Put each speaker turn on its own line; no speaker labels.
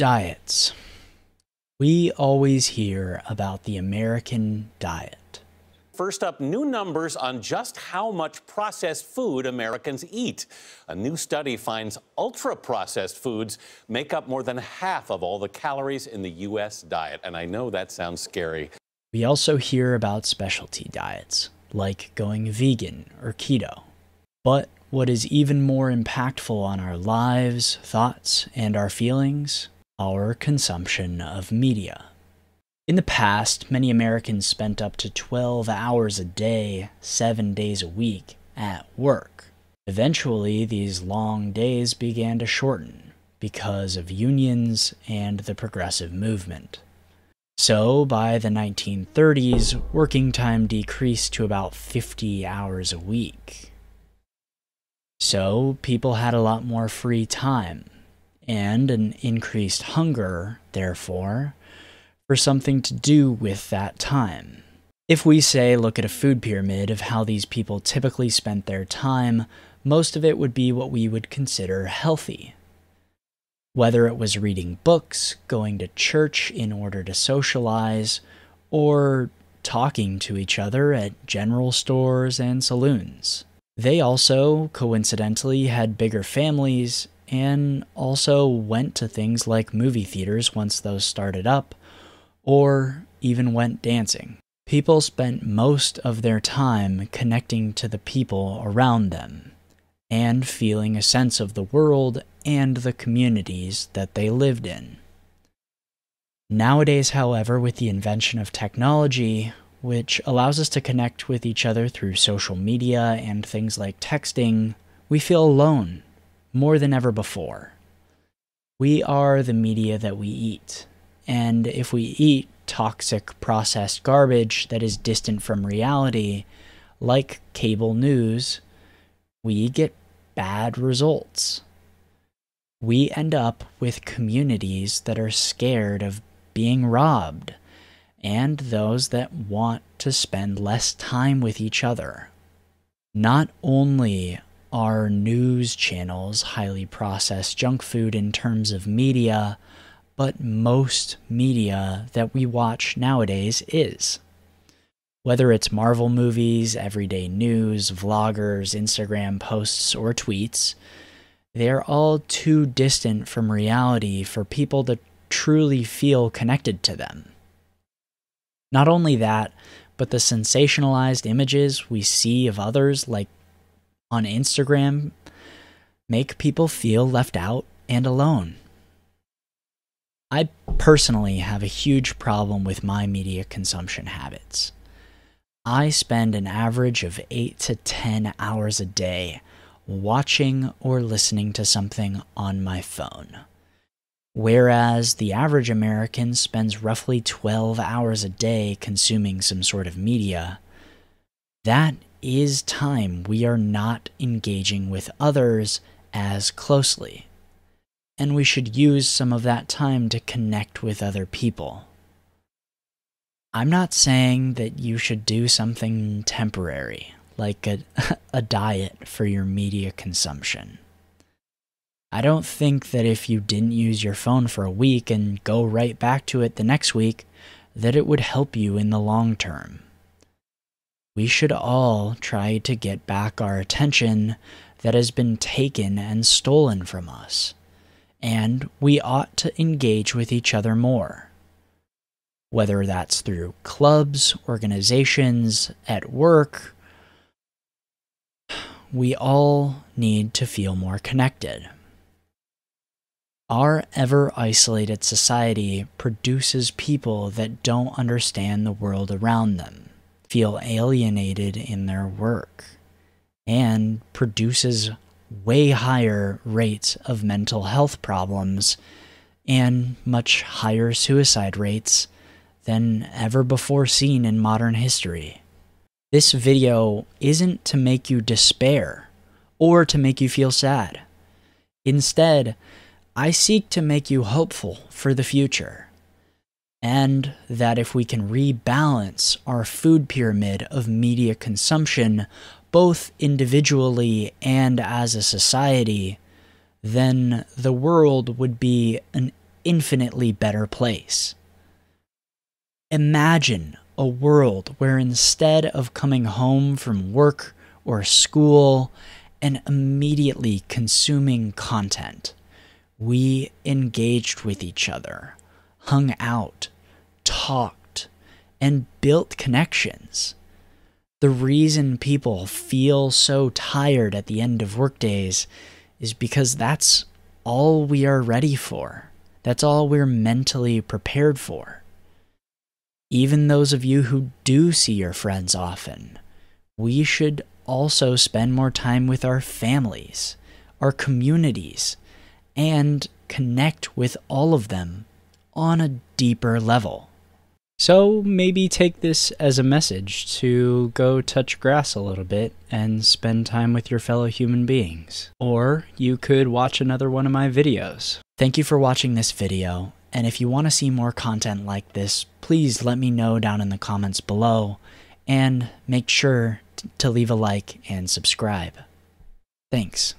Diets. We always hear about the American diet.
First up, new numbers on just how much processed food Americans eat. A new study finds ultra-processed foods make up more than half of all the calories in the U.S. diet. And I know that sounds scary.
We also hear about specialty diets, like going vegan or keto. But what is even more impactful on our lives, thoughts, and our feelings? Our consumption of media. In the past, many Americans spent up to 12 hours a day, 7 days a week, at work. Eventually, these long days began to shorten because of unions and the progressive movement. So, by the 1930s, working time decreased to about 50 hours a week. So, people had a lot more free time, and an increased hunger, therefore, for something to do with that time. If we say look at a food pyramid of how these people typically spent their time, most of it would be what we would consider healthy. Whether it was reading books, going to church in order to socialize, or talking to each other at general stores and saloons. They also, coincidentally, had bigger families and also went to things like movie theaters once those started up, or even went dancing. People spent most of their time connecting to the people around them, and feeling a sense of the world and the communities that they lived in. Nowadays, however, with the invention of technology, which allows us to connect with each other through social media and things like texting, we feel alone more than ever before. We are the media that we eat, and if we eat toxic processed garbage that is distant from reality, like cable news, we get bad results. We end up with communities that are scared of being robbed, and those that want to spend less time with each other. Not only are news channels highly processed junk food in terms of media, but most media that we watch nowadays is. Whether it's Marvel movies, everyday news, vloggers, Instagram posts, or tweets, they're all too distant from reality for people to truly feel connected to them. Not only that, but the sensationalized images we see of others, like on Instagram, make people feel left out and alone. I personally have a huge problem with my media consumption habits. I spend an average of 8 to 10 hours a day watching or listening to something on my phone, whereas the average American spends roughly 12 hours a day consuming some sort of media. That is time we are not engaging with others as closely, and we should use some of that time to connect with other people. I'm not saying that you should do something temporary, like a diet for your media consumption. I don't think that if you didn't use your phone for a week and go right back to it the next week, that it would help you in the long term. We should all try to get back our attention that has been taken and stolen from us, and we ought to engage with each other more. Whether that's through clubs, organizations, at work, we all need to feel more connected. Our ever-isolated society produces people that don't understand the world around them, feel alienated in their work, and produces way higher rates of mental health problems and much higher suicide rates than ever before seen in modern history. This video isn't to make you despair or to make you feel sad. Instead, I seek to make you hopeful for the future, and that if we can rebalance our food pyramid of media consumption, both individually and as a society, then the world would be an infinitely better place. Imagine a world where instead of coming home from work or school and immediately consuming content, we engaged with each other, hung out, talked, and built connections. The reason people feel so tired at the end of workdays is because that's all we are ready for. That's all we're mentally prepared for. Even those of you who do see your friends often, we should also spend more time with our families, our communities, and connect with all of them on a deeper level. So maybe take this as a message to go touch grass a little bit and spend time with your fellow human beings. Or you could watch another one of my videos. Thank you for watching this video, and if you want to see more content like this, please let me know down in the comments below, and make sure to leave a like and subscribe. Thanks.